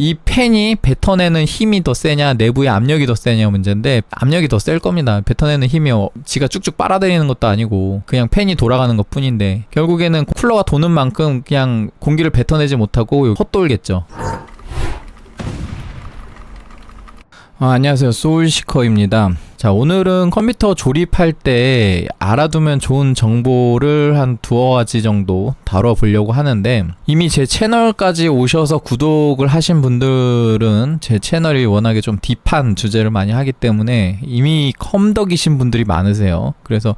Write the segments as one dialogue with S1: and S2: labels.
S1: 이 팬이 뱉어내는 힘이 더 세냐 내부의 압력이 더 세냐 문제인데, 압력이 더 셀 겁니다. 뱉어내는 힘이 지가 쭉쭉 빨아들이는 것도 아니고 그냥 팬이 돌아가는 것 뿐인데, 결국에는 쿨러가 도는 만큼 그냥 공기를 뱉어내지 못하고 헛돌겠죠. 안녕하세요, 소울시커입니다. 자, 오늘은 컴퓨터 조립할 때 알아두면 좋은 정보를 한 두어 가지 정도 다뤄보려고 하는데, 이미 제 채널까지 오셔서 구독을 하신 분들은 제 채널이 워낙에 좀 딥한 주제를 많이 하기 때문에 이미 컴덕이신 분들이 많으세요. 그래서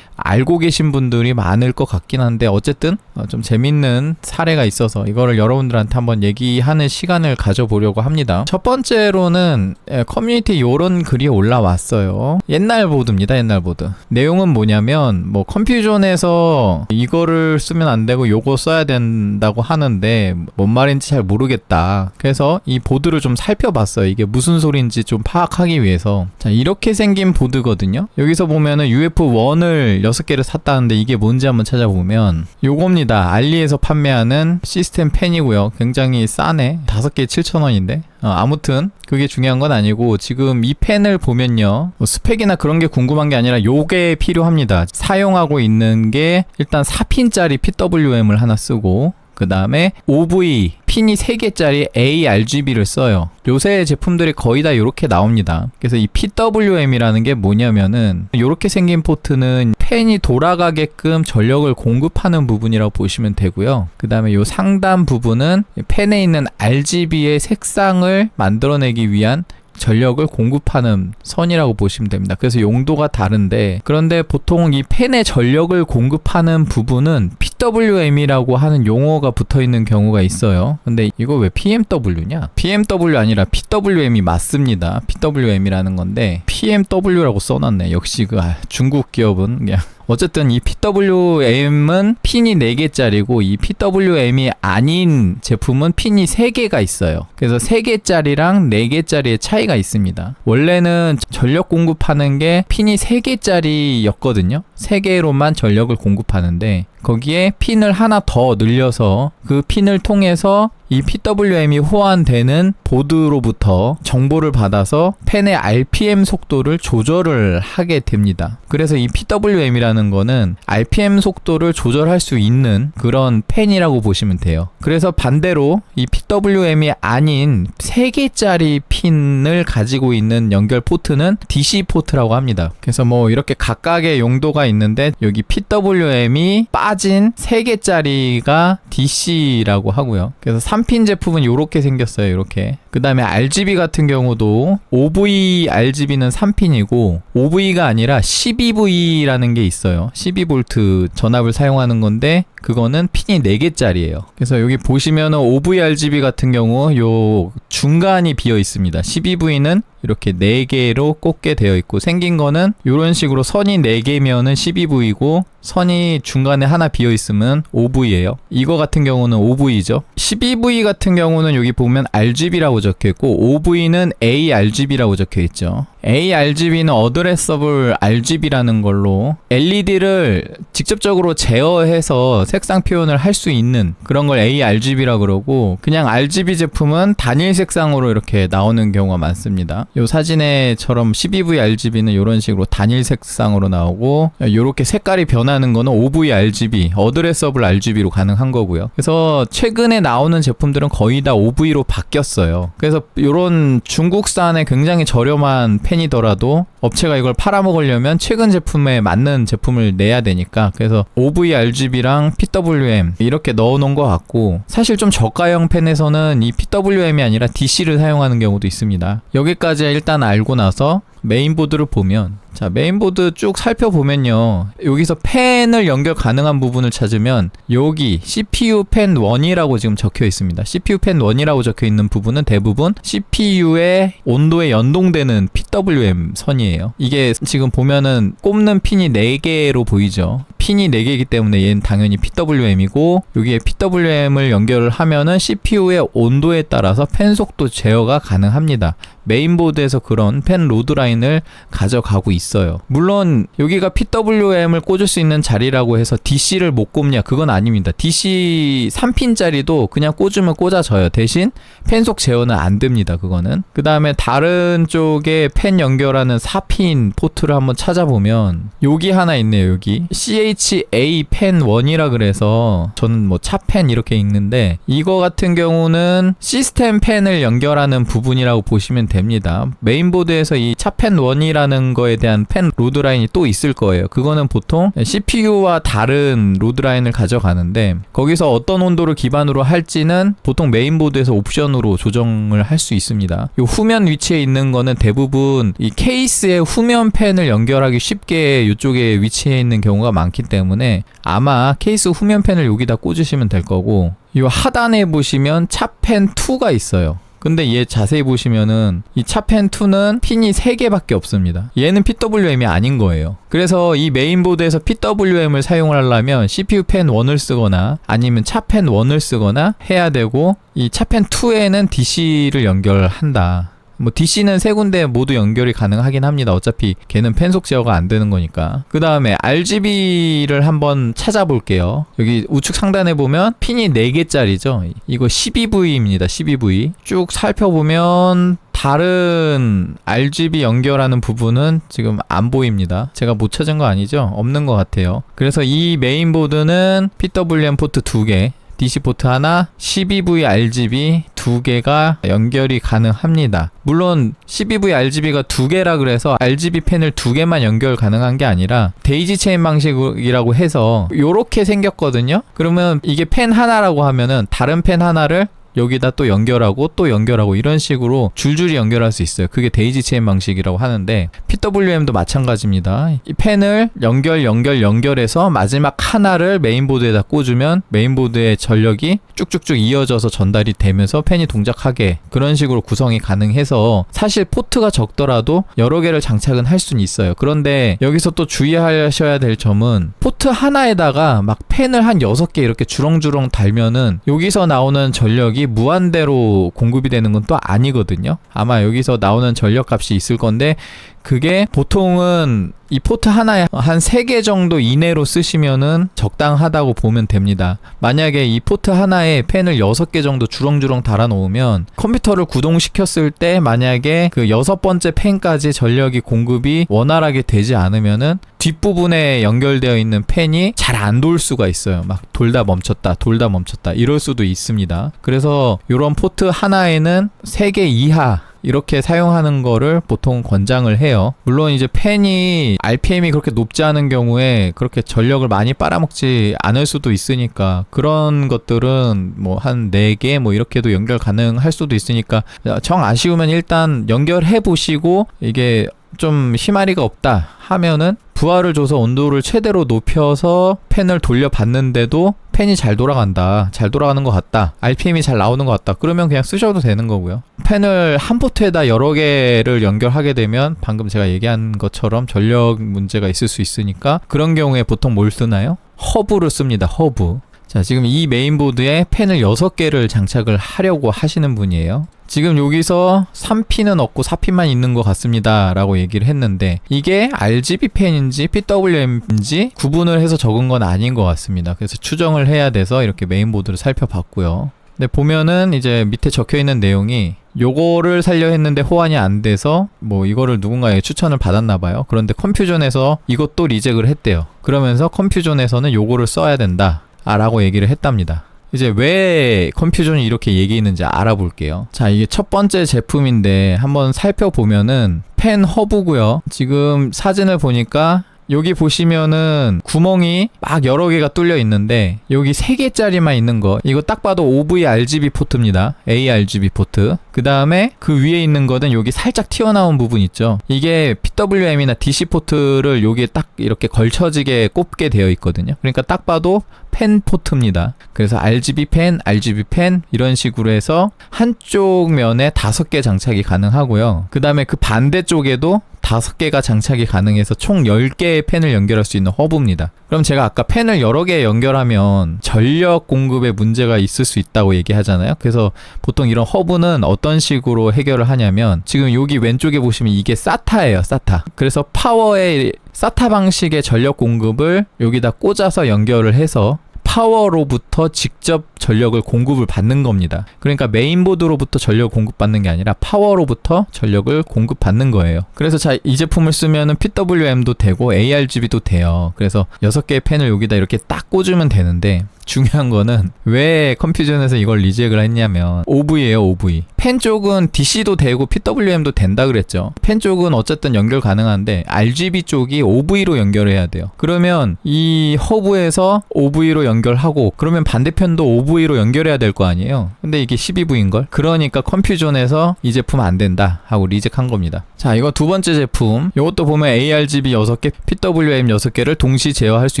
S1: 알고 계신 분들이 많을 것 같긴 한데, 어쨌든 좀 재밌는 사례가 있어서 이거를 여러분들한테 한번 얘기하는 시간을 가져보려고 합니다. 첫 번째로는 커뮤니티에 요런 글이 올라왔어요. 옛날 보드입니다. 옛날 보드. 내용은 뭐냐면, 뭐 컴퓨전에서 이거를 쓰면 안 되고 요거 써야 된다고 하는데 뭔 말인지 잘 모르겠다. 그래서 이 보드를 좀 살펴봤어요. 이게 무슨 소리인지 좀 파악하기 위해서. 자, 이렇게 생긴 보드거든요. 여기서 보면은 UF1을 6개를 샀다는데 이게 뭔지 한번 찾아보면 요겁니다. 알리에서 판매하는 시스템 팬이고요. 굉장히 싸네. 5개에 7,000원인데 아무튼 그게 중요한 건 아니고, 지금 이 팬을 보면요, 뭐 스펙이나 그런 게 궁금한 게 아니라 요게 필요합니다. 사용하고 있는 게 일단 4핀짜리 PWM을 하나 쓰고, 그 다음에 OV 핀이 3개짜리 ARGB를 써요. 요새 제품들이 거의 다 이렇게 나옵니다. 그래서 이 PWM이라는 게 뭐냐면은, 이렇게 생긴 포트는 팬이 돌아가게끔 전력을 공급하는 부분이라고 보시면 되고요. 그 다음에 요 상단 부분은 팬에 있는 RGB의 색상을 만들어내기 위한 전력을 공급하는 선이라고 보시면 됩니다. 그래서 용도가 다른데, 그런데 보통 이 팬에 전력을 공급하는 부분은 PWM이라고 하는 용어가 붙어있는 경우가 있어요. 근데 이거 왜 PMW냐? PMW 아니라 PWM이 맞습니다. PWM이라는 건데 PMW라고 써놨네. 역시 그 중국 기업은 그냥. 어쨌든 이 PWM은 핀이 4개짜리고, 이 PWM이 아닌 제품은 핀이 3개가 있어요. 그래서 3개짜리랑 4개짜리의 차이가 있습니다. 원래는 전력 공급하는 게 핀이 3개짜리였거든요. 3개로만 전력을 공급하는데, 거기에 핀을 하나 더 늘려서 그 핀을 통해서 이 PWM이 호환되는 보드로부터 정보를 받아서 팬의 RPM 속도를 조절을 하게 됩니다. 그래서 이 PWM이라는 거는 RPM 속도를 조절할 수 있는 그런 팬이라고 보시면 돼요. 그래서 반대로 이 PWM이 아닌 3개짜리 핀을 가지고 있는 연결 포트는 DC 포트라고 합니다. 그래서 뭐 이렇게 각각의 용도가 있는데, 여기 PWM이 빠진 3개짜리가 DC라고 하고요. 그래서 3핀 제품은 이렇게 생겼어요. 이렇게. 그 다음에 RGB 같은 경우도 OV RGB는 3핀이고, OV가 아니라 12V라는 게 있어요. 12V 전압을 사용하는 건데, 그거는 핀이 4개짜리예요. 그래서 여기 보시면은 OV RGB 같은 경우 요 중간이 비어 있습니다. 12V는 이렇게 4개로 꽂게 되어 있고, 생긴 거는 이런 식으로 선이 4개면은 12V고 선이 중간에 하나 비어 있으면 OV예요. 이거 같은 경우는 OV죠. 12V 같은 경우는 여기 보면 RGB라고 적혀 있고, OV는 ARGB라고 적혀 있죠. ARGB는 어드레서블 RGB라는 걸로 LED를 직접적으로 제어해서 색상 표현을 할 수 있는 그런 걸 ARGB라 그러고, 그냥 RGB 제품은 단일 색상으로 이렇게 나오는 경우가 많습니다. 요 사진에처럼 12V RGB는 이런 식으로 단일 색상으로 나오고, 요렇게 색깔이 변하는 거는 OV RGB, 어드레서블 RGB로 가능한 거고요. 그래서 최근에 나오는 제품들은 거의 다 OV로 바뀌었어요. 그래서 요런 중국산의 굉장히 저렴한 팬이더라도 업체가 이걸 팔아먹으려면 최근 제품에 맞는 제품을 내야 되니까, 그래서 OV RGB랑 PWM 이렇게 넣어놓은 것 같고, 사실 좀 저가형 팬에서는 이 PWM이 아니라 DC를 사용하는 경우도 있습니다. 여기까지 일단 알고 나서 메인보드를 보면, 자, 메인보드 쭉 살펴보면요, 여기서 팬을 연결 가능한 부분을 찾으면 여기 CPU 팬 1이라고 지금 적혀 있습니다. CPU 팬 1이라고 적혀 있는 부분은 대부분 CPU의 온도에 연동되는 PWM 선이에요. 이게 지금 보면은 꼽는 핀이 4개로 보이죠. 핀이 4개이기 때문에 얘는 당연히 PWM이고, 여기에 PWM을 연결을 하면은 CPU의 온도에 따라서 팬 속도 제어가 가능합니다. 메인보드에서 그런 팬 로드라인을 가져가고 있어요. 물론 여기가 PWM을 꽂을 수 있는 자리라고 해서 DC를 못 꼽냐, 그건 아닙니다. DC 3핀짜리도 그냥 꽂으면 꽂아져요. 대신 팬 속 제어는 안 됩니다. 그거는. 그 다음에 다른 쪽에 팬 연결하는 4핀 포트를 한번 찾아보면 여기 하나 있네요. 여기 CHA 팬 1이라 그래서 저는 뭐 차팬 이렇게 읽는데, 이거 같은 경우는 시스템 팬을 연결하는 부분이라고 보시면 됩니다. 메인보드에서 이 차팬 1이라는 거에 대한 팬 로드라인이 또 있을 거예요. 그거는 보통 CPU와 다른 로드라인을 가져가는데, 거기서 어떤 온도를 기반으로 할지는 보통 메인보드에서 옵션으로 조정을 할 수 있습니다. 이 후면 위치에 있는 거는 대부분 이 케이스에 후면 팬을 연결하기 쉽게 이쪽에 위치해 있는 경우가 많기 때문에 아마 케이스 후면 팬을 여기다 꽂으시면 될 거고, 이 하단에 보시면 차팬 2가 있어요. 근데 얘 자세히 보시면은 이 차팬 2는 핀이 3개밖에 없습니다. 얘는 PWM이 아닌 거예요. 그래서 이 메인보드에서 PWM을 사용을 하려면 CPU 팬 1을 쓰거나 아니면 차팬 1을 쓰거나 해야 되고, 이 차팬 2에는 DC를 연결한다. 뭐 DC는 3군데 모두 연결이 가능하긴 합니다. 어차피 걔는 팬속 제어가 안 되는 거니까. 그 다음에 RGB를 한번 찾아볼게요. 여기 우측 상단에 보면 핀이 4개짜리죠. 이거 12V입니다. 12V. 쭉 살펴보면 다른 RGB 연결하는 부분은 지금 안 보입니다. 제가 못 찾은 거 아니죠? 없는 것 같아요. 그래서 이 메인보드는 PWM 포트 2개, DC 포트 하나, 12V RGB 2개가 연결이 가능합니다. 물론 12V RGB가 2개라 그래서 RGB 팬을 2개만 연결 가능한 게 아니라 데이지 체인 방식이라고 해서 요렇게 생겼거든요. 그러면 이게 팬 하나라고 하면은 다른 팬 하나를 여기다 또 연결하고 이런 식으로 줄줄이 연결할 수 있어요. 그게 데이지 체인 방식이라고 하는데, PWM도 마찬가지입니다. 이 팬을 연결해서 마지막 하나를 메인보드에다 꽂으면 메인보드의 전력이 쭉쭉쭉 이어져서 전달이 되면서 팬이 동작하게, 그런 식으로 구성이 가능해서 사실 포트가 적더라도 여러 개를 장착은 할 수는 있어요. 그런데 여기서 또 주의하셔야 될 점은, 포트 하나에다가 막 팬을 한 6개 이렇게 주렁주렁 달면은 여기서 나오는 전력이 무한대로 공급이 되는 건 또 아니거든요. 아마 여기서 나오는 전력값이 있을 건데, 그게 보통은 이 포트 하나에 한 3개 정도 이내로 쓰시면은 적당하다고 보면 됩니다. 만약에 이 포트 하나에 팬을 6개 정도 주렁주렁 달아 놓으면 컴퓨터를 구동시켰을 때 만약에 그 6번째 팬까지 전력이 공급이 원활하게 되지 않으면은 뒷부분에 연결되어 있는 팬이 잘 안 돌 수가 있어요. 막 돌다 멈췄다 이럴 수도 있습니다. 그래서 이런 포트 하나에는 3개 이하 이렇게 사용하는 거를 보통 권장을 해요. 물론 이제 팬이 RPM이 그렇게 높지 않은 경우에 그렇게 전력을 많이 빨아먹지 않을 수도 있으니까, 그런 것들은 뭐 한 4개 뭐 이렇게도 연결 가능할 수도 있으니까, 정 아쉬우면 일단 연결해 보시고 이게 좀 희마리가 없다 하면은 부하를 줘서 온도를 최대로 높여서 팬을 돌려봤는데도 팬이 잘 돌아간다, 잘 돌아가는 것 같다, RPM이 잘 나오는 것 같다, 그러면 그냥 쓰셔도 되는 거고요. 팬을 한 포트에다 여러 개를 연결하게 되면 방금 제가 얘기한 것처럼 전력 문제가 있을 수 있으니까, 그런 경우에 보통 뭘 쓰나요? 허브를 씁니다. 허브. 자, 지금 이 메인보드에 팬을 6개를 장착을 하려고 하시는 분이에요. 지금 여기서 3핀은 없고 4핀만 있는 것 같습니다 라고 얘기를 했는데, 이게 RGB 팬인지 PWM인지 구분을 해서 적은 건 아닌 것 같습니다. 그래서 추정을 해야 돼서 이렇게 메인보드를 살펴봤고요. 근데 보면은 이제 밑에 적혀있는 내용이 요거를 살려 했는데 호환이 안 돼서 뭐 이거를 누군가에게 추천을 받았나 봐요. 그런데 컴퓨전에서 이것도 리젝을 했대요. 그러면서 컴퓨전에서는 요거를 써야 된다 라고 얘기를 했답니다. 이제 왜 컴퓨전이 이렇게 얘기했는지 알아볼게요. 자, 이게 첫 번째 제품인데 한번 살펴보면은 팬 허브고요. 지금 사진을 보니까 여기 보시면은 구멍이 막 여러 개가 뚫려 있는데, 여기 3개짜리만 있는 거, 이거 딱 봐도 OV RGB 포트입니다. ARGB 포트. 그 다음에 그 위에 있는 거는 여기 살짝 튀어나온 부분 있죠. 이게 PWM이나 DC 포트를 여기에 딱 이렇게 걸쳐지게 꼽게 되어 있거든요. 그러니까 딱 봐도 펜 포트입니다. 그래서 RGB 펜, RGB 펜 이런 식으로 해서 한쪽 면에 5개 장착이 가능하고요. 그 다음에 그 반대쪽에도 5개가 장착이 가능해서 총 10개의 펜을 연결할 수 있는 허브입니다. 그럼 제가 아까 펜을 여러 개 연결하면 전력 공급에 문제가 있을 수 있다고 얘기하잖아요. 그래서 보통 이런 허브는 어떤 식으로 해결을 하냐면 지금 여기 왼쪽에 보시면 이게 SATA예요. SATA. 그래서 파워의 SATA 방식의 전력 공급을 여기다 꽂아서 연결을 해서 파워로부터 직접 전력을 공급을 받는 겁니다. 그러니까 메인보드로부터 전력을 공급받는 게 아니라 파워로부터 전력을 공급받는 거예요. 그래서 자, 이 제품을 쓰면은 PWM도 되고 ARGB도 돼요. 그래서 6개의 펜을 여기다 이렇게 딱 꽂으면 되는데 중요한 거는 왜 컴퓨전에서 이걸 리젝을 했냐면 OV예요, OV. 펜 쪽은 DC도 되고 PWM도 된다 그랬죠. 펜 쪽은 어쨌든 연결 가능한데 RGB 쪽이 OV로 연결해야 돼요. 그러면 이 허브에서 OV로 연결하고 그러면 반대편도 OV로 연결해야 될 거 아니에요. 근데 이게 12V인걸? 그러니까 컴퓨전에서 이 제품 안 된다 하고 리젝한 겁니다. 자, 이거 두 번째 제품. 이것도 보면 ARGB 6개, PWM 6개를 동시 제어할 수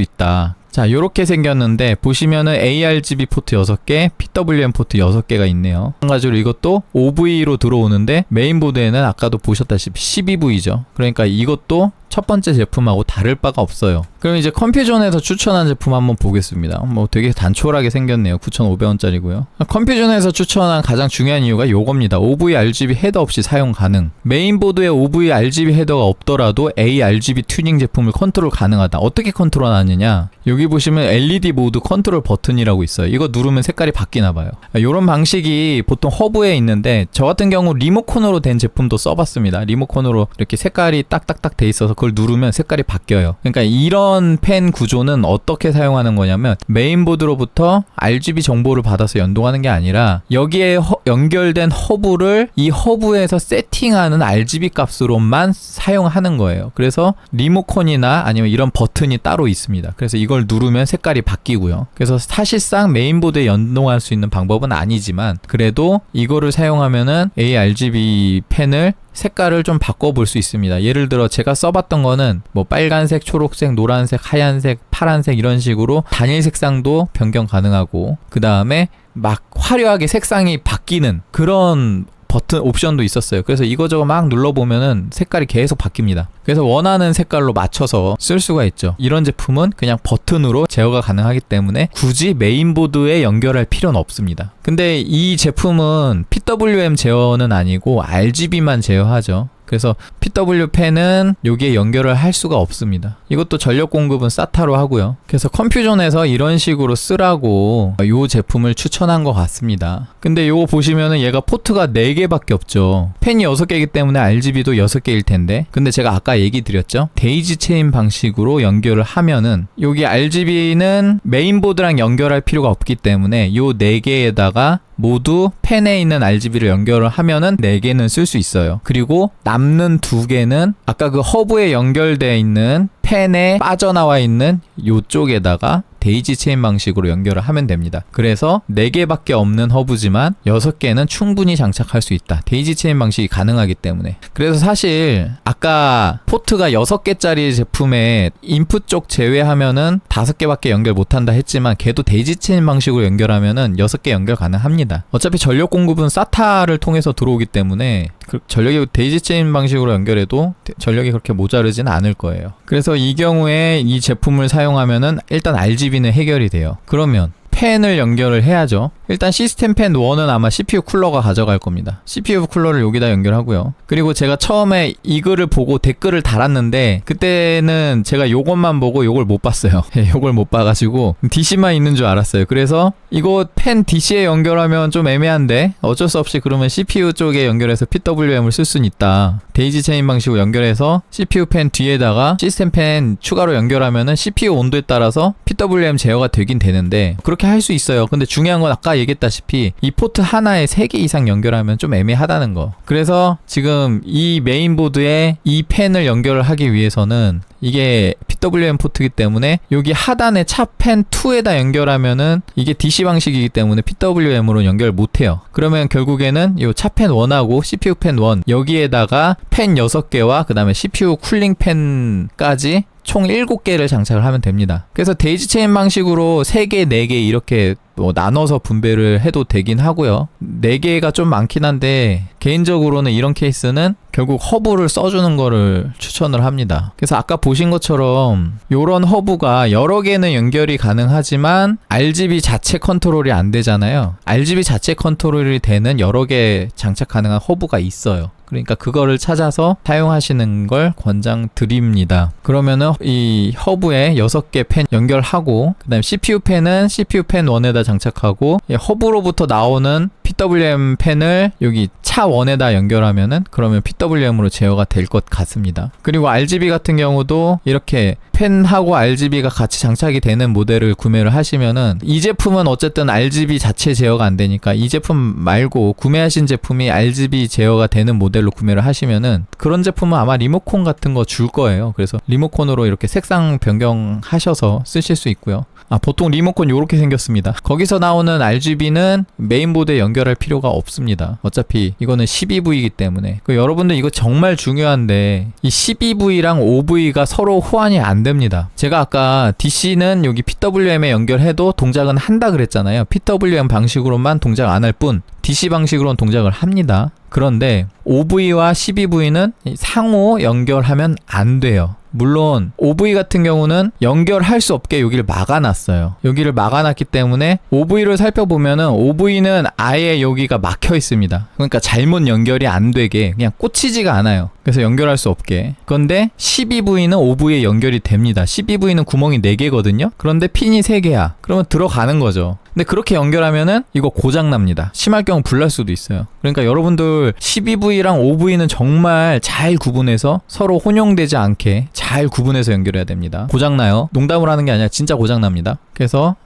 S1: 있다. 자, 요렇게 생겼는데 보시면은 ARGB 포트 6개, PWM 포트 6개가 있네요. 마찬가지로 이것도 OV로 들어오는데 메인보드에는 아까도 보셨다시피 12V죠. 그러니까 이것도 첫 번째 제품하고 다를 바가 없어요. 그럼 이제 컴퓨전에서 추천한 제품 한번 보겠습니다. 뭐 되게 단촐하게 생겼네요. 9,500원짜리고요. 컴퓨전에서 추천한 가장 중요한 이유가 요겁니다. OV RGB 헤더 없이 사용 가능. 메인보드에 OV RGB 헤더가 없더라도 ARGB 튜닝 제품을 컨트롤 가능하다. 어떻게 컨트롤 하느냐? 여기 보시면 LED 모드 컨트롤 버튼이라고 있어요. 이거 누르면 색깔이 바뀌나 봐요. 이런 방식이 보통 허브에 있는데 저 같은 경우 리모컨으로 된 제품도 써봤습니다. 리모컨으로 이렇게 색깔이 딱딱딱 돼 있어서 그걸 누르면 색깔이 바뀌어요. 그러니까 이런 펜 구조는 어떻게 사용하는 거냐면 메인보드로부터 RGB 정보를 받아서 연동하는 게 아니라 여기에 연결된 허브를 이 허브에서 세팅하는 RGB 값으로만 사용하는 거예요. 그래서 리모컨이나 아니면 이런 버튼이 따로 있습니다. 그래서 이걸 누르면 색깔이 바뀌고요. 그래서 사실상 메인보드에 연동할 수 있는 방법은 아니지만 그래도 이거를 사용하면은 ARGB 펜을 색깔을 좀 바꿔볼 수 있습니다. 예를 들어 제가 써봤던 거는 뭐 빨간색, 초록색, 노란색, 하얀색, 파란색 이런 식으로 단일 색상도 변경 가능하고 그 다음에 막 화려하게 색상이 바뀌는 그런 버튼 옵션도 있었어요. 그래서 이거저거 막 눌러보면은 색깔이 계속 바뀝니다. 그래서 원하는 색깔로 맞춰서 쓸 수가 있죠. 이런 제품은 그냥 버튼으로 제어가 가능하기 때문에 굳이 메인보드에 연결할 필요는 없습니다. 근데 이 제품은 PWM 제어는 아니고 RGB만 제어하죠. 그래서 PW 펜은 여기에 연결을 할 수가 없습니다. 이것도 전력 공급은 SATA로 하고요. 그래서 컴퓨전에서 이런 식으로 쓰라고 이 제품을 추천한 것 같습니다. 근데 요거 보시면은 얘가 포트가 4개밖에 없죠. 펜이 6개이기 때문에 RGB도 6개일 텐데 근데 제가 아까 얘기 드렸죠. 데이지 체인 방식으로 연결을 하면은 여기 RGB는 메인보드랑 연결할 필요가 없기 때문에 요 4개에다가 모두 펜에 있는 RGB를 연결을 하면은 4개는 쓸 수 있어요. 그리고 남는 2개는 아까 그 허브에 연결되어 있는 펜에 빠져나와 있는 요쪽에다가 데이지 체인 방식으로 연결을 하면 됩니다. 그래서 4개밖에 없는 허브지만 6개는 충분히 장착할 수 있다. 데이지 체인 방식이 가능하기 때문에. 그래서 사실 아까 포트가 6개짜리 제품에 인풋 쪽 제외하면은 5개밖에 연결 못한다 했지만 걔도 데이지 체인 방식으로 연결하면은 6개 연결 가능합니다. 어차피 전력 공급은 SATA를 통해서 들어오기 때문에 전력이 데이지 체인 방식으로 연결해도 전력이 그렇게 모자르지는 않을 거예요. 그래서 이 경우에 이 제품을 사용하면은 일단 RGB는 해결이 돼요. 그러면 펜을 연결을 해야죠. 일단 시스템 펜 1은 아마 CPU 쿨러가 가져갈 겁니다. CPU 쿨러를 여기다 연결하고요. 그리고 제가 처음에 이거를 보고 댓글을 달았는데 그때는 제가 요것만 보고 요걸 못 봤어요. 요걸 못 봐가지고 DC만 있는 줄 알았어요. 그래서 이거 펜 DC에 연결하면 좀 애매한데 어쩔 수 없이 그러면 CPU 쪽에 연결해서 PWM을 쓸 수는 있다. 데이지 체인 방식으로 연결해서 CPU 펜 뒤에다가 시스템 펜 추가로 연결하면은 CPU 온도에 따라서 PWM 제어가 되긴 되는데 그렇게 할 수 있어요. 근데 중요한 건 아까 얘기했다시피 이 포트 하나에 3개 이상 연결하면 좀 애매하다는 거. 그래서 지금 이 메인보드에 이 펜을 연결을 하기 위해서는 이게 PWM 포트이기 때문에 여기 하단에 차펜 2에다 연결하면은 이게 DC 방식이기 때문에 PWM으로 연결 못해요. 그러면 결국에는 이 차펜 1하고 CPU 펜 1 여기에다가 펜 6개와 그 다음에 CPU 쿨링 펜까지 총 7개를 장착을 하면 됩니다. 그래서 데이지 체인 방식으로 3개, 4개 이렇게 나눠서 분배를 해도 되긴 하고요. 4개가 좀 많긴 한데 개인적으로는 이런 케이스는 결국 허브를 써주는 거를 추천을 합니다. 그래서 아까 보신 것처럼 이런 허브가 여러 개는 연결이 가능하지만 RGB 자체 컨트롤이 안 되잖아요. RGB 자체 컨트롤이 되는 여러 개 장착 가능한 허브가 있어요. 그러니까 그거를 찾아서 사용하시는 걸 권장드립니다. 그러면은 이 허브에 6개 펜 연결하고 그 다음에 CPU 펜은 CPU 펜 1에다 장착하고 허브로부터 나오는 PWM 펜을 여기 차 1에다 연결하면은 그러면 PWM으로 제어가 될 것 같습니다. 그리고 RGB 같은 경우도 이렇게 펜하고 RGB가 같이 장착이 되는 모델을 구매를 하시면은 이 제품은 어쨌든 RGB 자체 제어가 안 되니까 이 제품 말고 구매하신 제품이 RGB 제어가 되는 모델로 구매를 하시면은 그런 제품은 아마 리모컨 같은 거 줄 거예요. 그래서 리모컨으로 이렇게 색상 변경하셔서 쓰실 수 있고요. 보통 리모컨 요렇게 생겼습니다. 거기서 나오는 RGB는 메인보드에 연결할 필요가 없습니다. 어차피 이거는 12V이기 때문에. 여러분들 이거 정말 중요한데 이 12V랑 5V가 서로 호환이 안 됩니다. 제가 아까 DC는 여기 PWM에 연결해도 동작은 한다 그랬잖아요. PWM 방식으로만 동작 안 할 뿐 DC 방식으로는 동작을 합니다. 그런데 5V와 12V는 상호 연결하면 안 돼요. 물론 5V 같은 경우는 연결할 수 없게 여기를 막아놨어요. 여기를 막아놨기 때문에 5V를 살펴보면은 5V는 아예 여기가 막혀 있습니다. 그러니까 잘못 연결이 안 되게 그냥 꽂히지가 않아요. 그래서 연결할 수 없게. 그런데 12V는 5V에 연결이 됩니다. 12V는 구멍이 4개거든요. 그런데 핀이 3개야. 그러면 들어가는 거죠. 근데 그렇게 연결하면은 이거 고장납니다. 심할 경우 불날 수도 있어요. 그러니까 여러분들 12V랑 5V는 정말 잘 구분해서 서로 혼용되지 않게 잘 구분해서 연결해야 됩니다. 고장나요. 농담을 하는 게 아니라 진짜 고장납니다. 그래서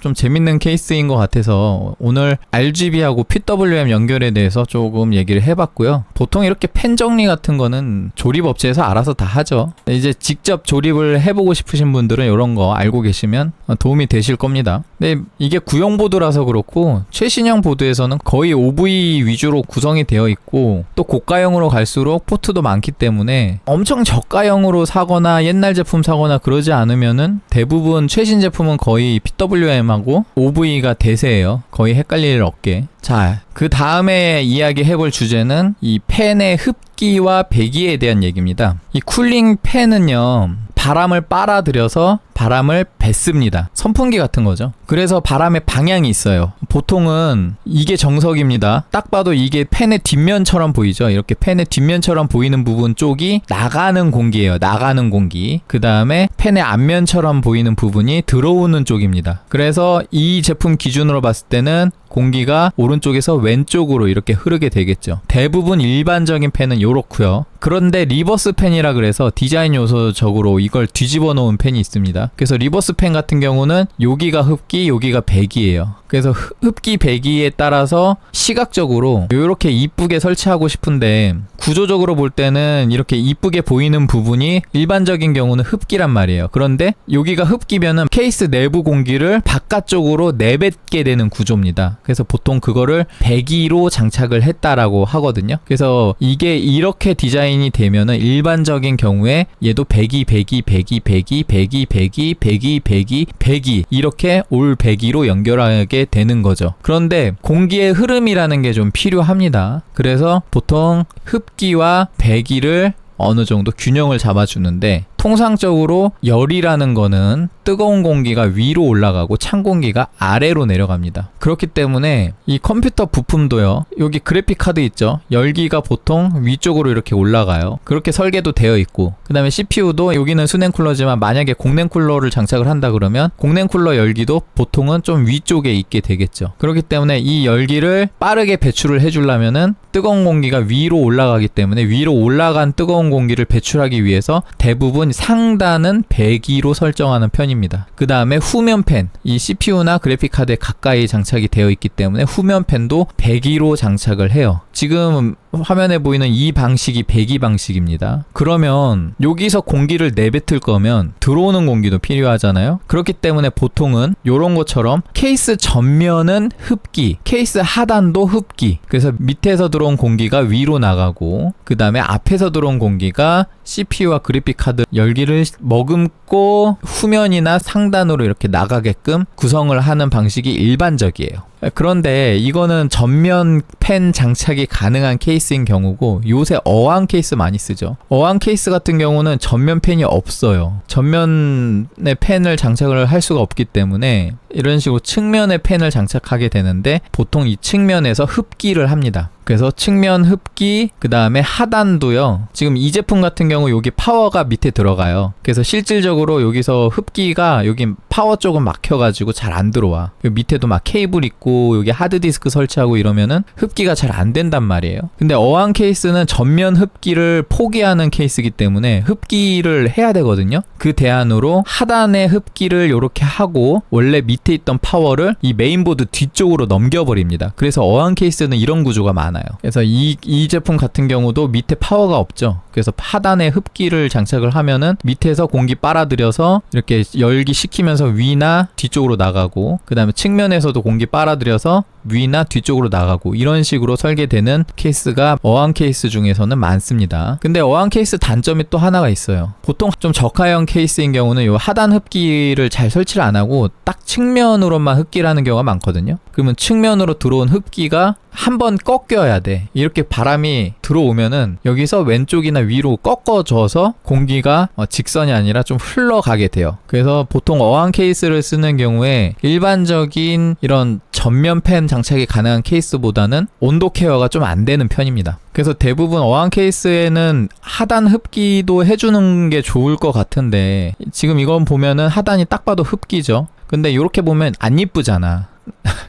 S1: 좀 재밌는 케이스인 것 같아서 오늘 RGB하고 PWM 연결에 대해서 조금 얘기를 해봤고요. 보통 이렇게 펜 정리 같은 거는 조립업체에서 알아서 다 하죠. 이제 직접 조립을 해보고 싶으신 분들은 이런 거 알고 계시면 도움이 되실 겁니다. 근데 이게 구형 보드라서 그렇고 최신형 보드에서는 거의 OV 위주로 구성이 되어 있고 또 고가형으로 갈수록 포트도 많기 때문에 엄청 저가형으로 사거나 옛날 제품 사거나 그러지 않으면은 대부분 최신 제품은 거의 PWM하고 OV가 대세예요. 거의 헷갈릴 일 없게. 자, 그 다음에 이야기 해볼 주제는 이 팬의 흡기와 배기에 대한 얘기입니다. 이 쿨링 팬은요, 바람을 빨아들여서 바람을 뱉습니다. 선풍기 같은 거죠. 그래서 바람의 방향이 있어요. 보통은 이게 정석입니다. 딱 봐도 이게 팬의 뒷면처럼 보이죠. 이렇게 팬의 뒷면처럼 보이는 부분 쪽이 나가는 공기예요. 나가는 공기. 그 다음에 팬의 앞면처럼 보이는 부분이 들어오는 쪽입니다. 그래서 이 제품 기준으로 봤을 때는 공기가 오른쪽에서 왼쪽으로 이렇게 흐르게 되겠죠. 대부분 일반적인 팬은 요렇고요. 그런데 리버스 팬이라 그래서 디자인 요소적으로 이걸 뒤집어 놓은 팬이 있습니다. 그래서 리버스 팬 같은 경우는 여기가 흡기, 여기가 배기예요. 그래서 흡기, 배기에 따라서 시각적으로 이렇게 이쁘게 설치하고 싶은데 구조적으로 볼 때는 이렇게 이쁘게 보이는 부분이 일반적인 경우는 흡기란 말이에요. 그런데 여기가 흡기면은 케이스 내부 공기를 바깥쪽으로 내뱉게 되는 구조입니다. 그래서 보통 그거를 배기로 장착을 했다라고 하거든요. 그래서 이게 이렇게 디자인이 되면은 일반적인 경우에 얘도 배기 이렇게 올 배기로 연결하게 되는 거죠. 그런데 공기의 흐름이라는 게 좀 필요합니다. 그래서 보통 흡기와 배기를 어느 정도 균형을 잡아주는데 통상적으로 열이라는 거는 뜨거운 공기가 위로 올라가고 찬 공기가 아래로 내려갑니다. 그렇기 때문에 이 컴퓨터 부품도요. 여기 그래픽 카드 있죠. 열기가 보통 위쪽으로 이렇게 올라가요. 그렇게 설계도 되어 있고 그 다음에 CPU도 여기는 수냉 쿨러지만 만약에 공냉 쿨러를 장착을 한다 그러면 공냉 쿨러 열기도 보통은 좀 위쪽에 있게 되겠죠. 그렇기 때문에 이 열기를 빠르게 배출을 해주려면은 뜨거운 공기가 위로 올라가기 때문에 위로 올라간 뜨거운 공기를 배출하기 위해서 대부분 상단은 배기로 설정하는 편입니다. 그 다음에 후면 팬, 이 CPU나 그래픽카드에 가까이 장착이 되어 있기 때문에 후면 팬도 배기로 장착을 해요. 지금 화면에 보이는 이 방식이 배기 방식입니다. 그러면 여기서 공기를 내뱉을 거면 들어오는 공기도 필요하잖아요. 그렇기 때문에 보통은 이런 것처럼 케이스 전면은 흡기, 케이스 하단도 흡기. 그래서 밑에서 들어온 공기가 위로 나가고 그 다음에 앞에서 들어온 공기가 CPU와 그래픽카드 열기를 머금고 후면이나 상단으로 이렇게 나가게끔 구성을 하는 방식이 일반적이에요. 그런데 이거는 전면 팬 장착이 가능한 케이스인 경우고 요새 어항 케이스 많이 쓰죠. 어항 케이스 같은 경우는 전면 팬이 없어요. 전면에 팬을 장착을 할 수가 없기 때문에 이런 식으로 측면에 팬을 장착하게 되는데 보통 이 측면에서 흡기를 합니다. 그래서 측면 흡기, 그 다음에 하단도요. 지금 이 제품 같은 경우 여기 파워가 밑에 들어가요. 그래서 실질적으로 여기서 흡기가 여기 파워 쪽은 막혀가지고 잘 안 들어와. 여기 밑에도 막 케이블 있고 여기 하드디스크 설치하고 이러면은 흡기가 잘 안 된단 말이에요. 근데 어항 케이스는 전면 흡기를 포기하는 케이스이기 때문에 흡기를 해야 되거든요. 그 대안으로 하단의 흡기를 이렇게 하고 원래 밑에 있던 파워를 이 메인보드 뒤쪽으로 넘겨버립니다. 그래서 어항 케이스는 이런 구조가 많아요. 그래서 이 제품 같은 경우도 밑에 파워가 없죠. 그래서 하단에 흡기를 장착을 하면은 밑에서 공기 빨아들여서 이렇게 열기 식히면서 위나 뒤쪽으로 나가고 그 다음에 측면에서도 공기 빨아들여서 위나 뒤쪽으로 나가고 이런 식으로 설계되는 케이스가 어항 케이스 중에서는 많습니다. 근데 어항 케이스 단점이 또 하나가 있어요. 보통 좀 저가형 케이스인 경우는 요 하단 흡기를 잘 설치를 안 하고 딱 측면으로만 흡기를 하는 경우가 많거든요. 그러면 측면으로 들어온 흡기가 한번 꺾여야 돼. 이렇게 바람이 들어오면은 여기서 왼쪽이나 위로 꺾어져서 공기가 직선이 아니라 좀 흘러가게 돼요. 그래서 보통 어항 케이스를 쓰는 경우에 일반적인 이런 전면 팬 장착이 가능한 케이스보다는 온도 케어가 좀 안 되는 편입니다. 그래서 대부분 어항 케이스에는 하단 흡기도 해주는 게 좋을 것 같은데 지금 이건 보면은 하단이 딱 봐도 흡기죠. 근데 이렇게 보면 안 이쁘잖아.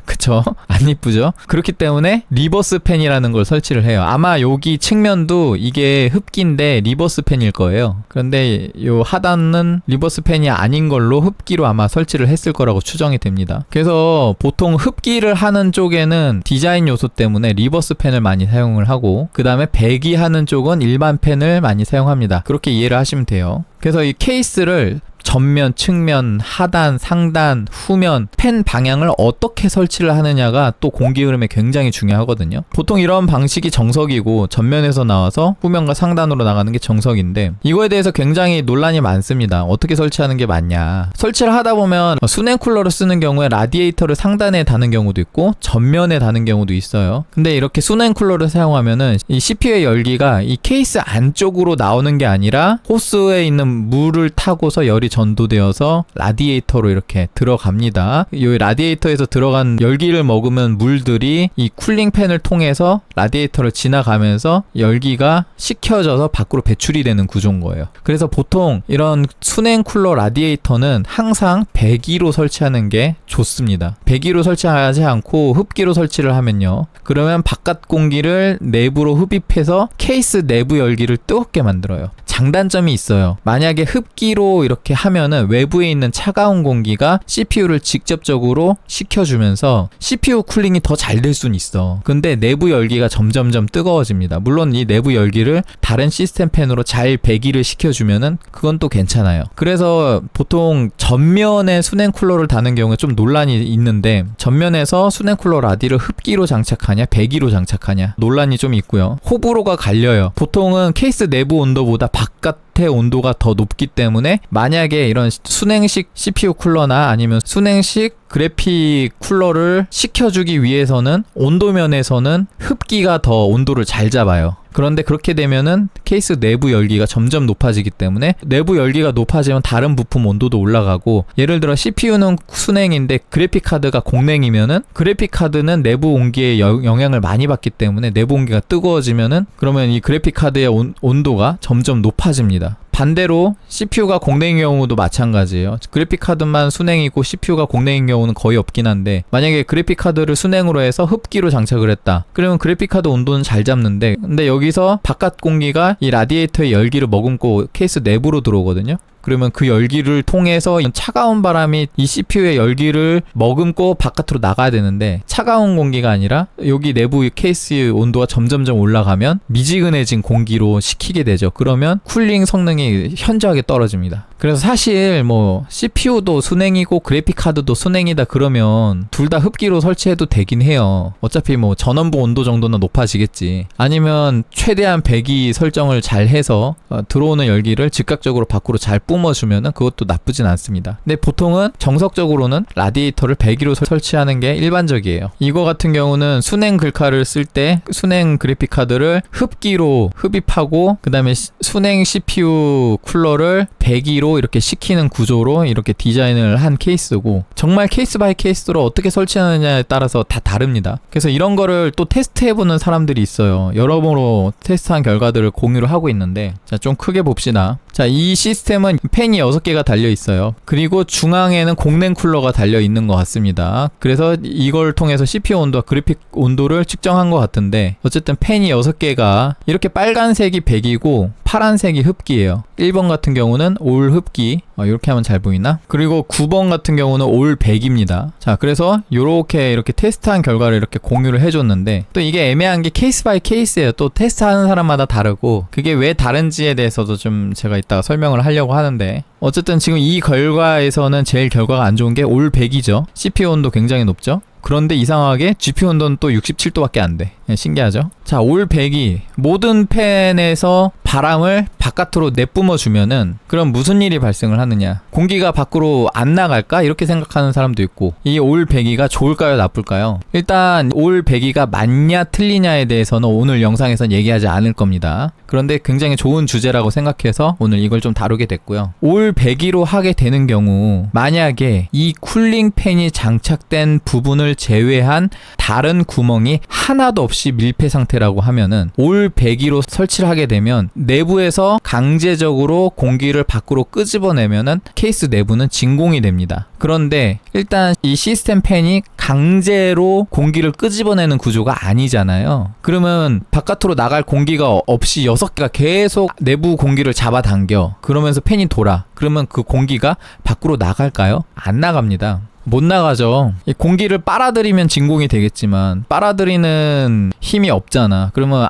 S1: 그쵸? 안 이쁘죠? 그렇기 때문에 리버스 팬이라는 걸 설치를 해요. 아마 여기 측면도 이게 흡기인데 리버스 팬일 거예요. 그런데 요 하단은 리버스 팬이 아닌 걸로 흡기로 아마 설치를 했을 거라고 추정이 됩니다. 그래서 보통 흡기를 하는 쪽에는 디자인 요소 때문에 리버스 팬을 많이 사용을 하고 그 다음에 배기하는 쪽은 일반 팬을 많이 사용합니다. 그렇게 이해를 하시면 돼요. 그래서 이 케이스를 전면, 측면, 하단, 상단, 후면, 팬 방향을 어떻게 설치를 하느냐가 또 공기 흐름에 굉장히 중요하거든요. 보통 이런 방식이 정석이고 전면에서 나와서 후면과 상단으로 나가는 게 정석인데 이거에 대해서 굉장히 논란이 많습니다. 어떻게 설치하는 게 맞냐. 설치를 하다 보면 수냉 쿨러를 쓰는 경우에 라디에이터를 상단에 다는 경우도 있고 전면에 다는 경우도 있어요. 근데 이렇게 수냉 쿨러를 사용하면은 이 CPU의 열기가 이 케이스 안쪽으로 나오는 게 아니라 호스에 있는 물을 타고서 열이 전도되어서 라디에이터로 이렇게 들어갑니다. 이 라디에이터에서 들어간 열기를 머금은 물들이 이 쿨링 팬을 통해서 라디에이터를 지나가면서 열기가 식혀져서 밖으로 배출이 되는 구조인 거예요. 그래서 보통 이런 수냉 쿨러 라디에이터는 항상 배기로 설치하는 게 좋습니다. 배기로 설치하지 않고 흡기로 설치를 하면요. 그러면 바깥 공기를 내부로 흡입해서 케이스 내부 열기를 뜨겁게 만들어요. 장단점이 있어요. 만약에 흡기로 이렇게 하면은 외부에 있는 차가운 공기가 CPU를 직접적으로 식혀주면서 CPU 쿨링이 더 잘 될 수는 있어. 근데 내부 열기가 점점점 뜨거워집니다. 물론 이 내부 열기를 다른 시스템 팬으로 잘 배기를 시켜주면은 그건 또 괜찮아요. 그래서 보통 전면에 수냉 쿨러를 다는 경우에 좀 논란이 있는데 전면에서 수냉 쿨러 라디를 흡기로 장착하냐 배기로 장착하냐 논란이 좀 있고요. 호불호가 갈려요. 보통은 케이스 내부 온도보다 바깥의 온도가 더 높기 때문에 만약에 이런 수냉식 CPU 쿨러나 아니면 수냉식 그래픽 쿨러를 식혀주기 위해서는 온도면에서는 흡기가 더 온도를 잘 잡아요. 그런데 그렇게 되면은 케이스 내부 열기가 점점 높아지기 때문에 내부 열기가 높아지면 다른 부품 온도도 올라가고 예를 들어 CPU는 수냉인데 그래픽카드가 공냉이면은 그래픽카드는 내부 온기에 영향을 많이 받기 때문에 내부 온기가 뜨거워지면은 그러면 이 그래픽카드의 온도가 점점 높아집니다. 반대로 CPU가 공냉인 경우도 마찬가지예요. 그래픽카드만 수냉이고 CPU가 공냉인 경우는 거의 없긴 한데 만약에 그래픽카드를 수냉으로 해서 흡기로 장착을 했다. 그러면 그래픽카드 온도는 잘 잡는데 근데 여기서 바깥 공기가 이 라디에이터의 열기를 머금고 케이스 내부로 들어오거든요. 그러면 그 열기를 통해서 차가운 바람이 이 CPU의 열기를 머금고 바깥으로 나가야 되는데 차가운 공기가 아니라 여기 내부 케이스 온도가 점점점 올라가면 미지근해진 공기로 식히게 되죠. 그러면 쿨링 성능이 현저하게 떨어집니다. 그래서 사실 뭐 CPU도 순행이고 그래픽 카드도 순행이다 그러면 둘 다 흡기로 설치해도 되긴 해요. 어차피 뭐 전원부 온도 정도는 높아지겠지. 아니면 최대한 배기 설정을 잘 해서 들어오는 열기를 즉각적으로 밖으로 잘 뿜어주면은 그것도 나쁘진 않습니다. 근데 보통은 정석적으로는 라디에이터를 배기로 설치하는 게 일반적이에요. 이거 같은 경우는 순행 글카를 쓸 때 순행 그래픽 카드를 흡기로 흡입하고 그 다음에 순행 CPU 쿨러를 배기로 이렇게 식히는 구조로 이렇게 디자인을 한 케이스고, 정말 케이스 바이 케이스로 어떻게 설치하느냐에 따라서 다 다릅니다. 그래서 이런 거를 또 테스트해보는 사람들이 있어요. 여러모로 테스트한 결과들을 공유를 하고 있는데, 자, 좀 크게 봅시다. 자, 이 시스템은 팬이 6개가 달려 있어요. 그리고 중앙에는 공랭 쿨러가 달려 있는 것 같습니다. 그래서 이걸 통해서 CPU 온도와 그래픽 온도를 측정한 것 같은데, 어쨌든 팬이 6개가 이렇게 빨간색이 배기고 파란색이 흡기예요. 1번 같은 경우는 올 흡기, 이렇게 하면 잘 보이나? 그리고 9번 같은 경우는 올 배기입니다. 자, 그래서 이렇게 테스트한 결과를 이렇게 공유를 해줬는데, 또 이게 애매한 게 케이스 바이 케이스예요. 또 테스트하는 사람마다 다르고, 그게 왜 다른지에 대해서도 좀 제가 이따가 설명을 하려고 하는데, 어쨌든 지금 이 결과에서는 제일 결과가 안 좋은 게 올 배기죠. CPU 온도 굉장히 높죠. 그런데 이상하게 GPU 온도는 또 67도밖에 안 돼. 신기하죠? 자, 올 배기, 모든 팬에서 바람을 바깥으로 내뿜어 주면은 그럼 무슨 일이 발생을 하느냐? 공기가 밖으로 안 나갈까? 이렇게 생각하는 사람도 있고, 이 올 배기가 좋을까요, 나쁠까요? 일단 올 배기가 맞냐 틀리냐에 대해서는 오늘 영상에선 얘기하지 않을 겁니다. 그런데 굉장히 좋은 주제라고 생각해서 오늘 이걸 좀 다루게 됐고요. 올 배기로 하게 되는 경우, 만약에 이 쿨링 팬이 장착된 부분을 제외한 다른 구멍이 하나도 없이 밀폐 상태라고 하면은 올 배기로 설치를 하게 되면 내부에서 강제적으로 공기를 밖으로 끄집어내면은 케이스 내부는 진공이 됩니다. 그런데 일단 이 시스템 팬이 강제로 공기를 끄집어내는 구조가 아니잖아요. 그러면 바깥으로 나갈 공기가 없이 6개가 계속 내부 공기를 잡아당겨. 그러면서 팬이 돌아. 그러면 그 공기가 밖으로 나갈까요? 안 나갑니다. 못 나가죠. 이 공기를 빨아들이면 진공이 되겠지만 빨아들이는 힘이 없잖아. 그러면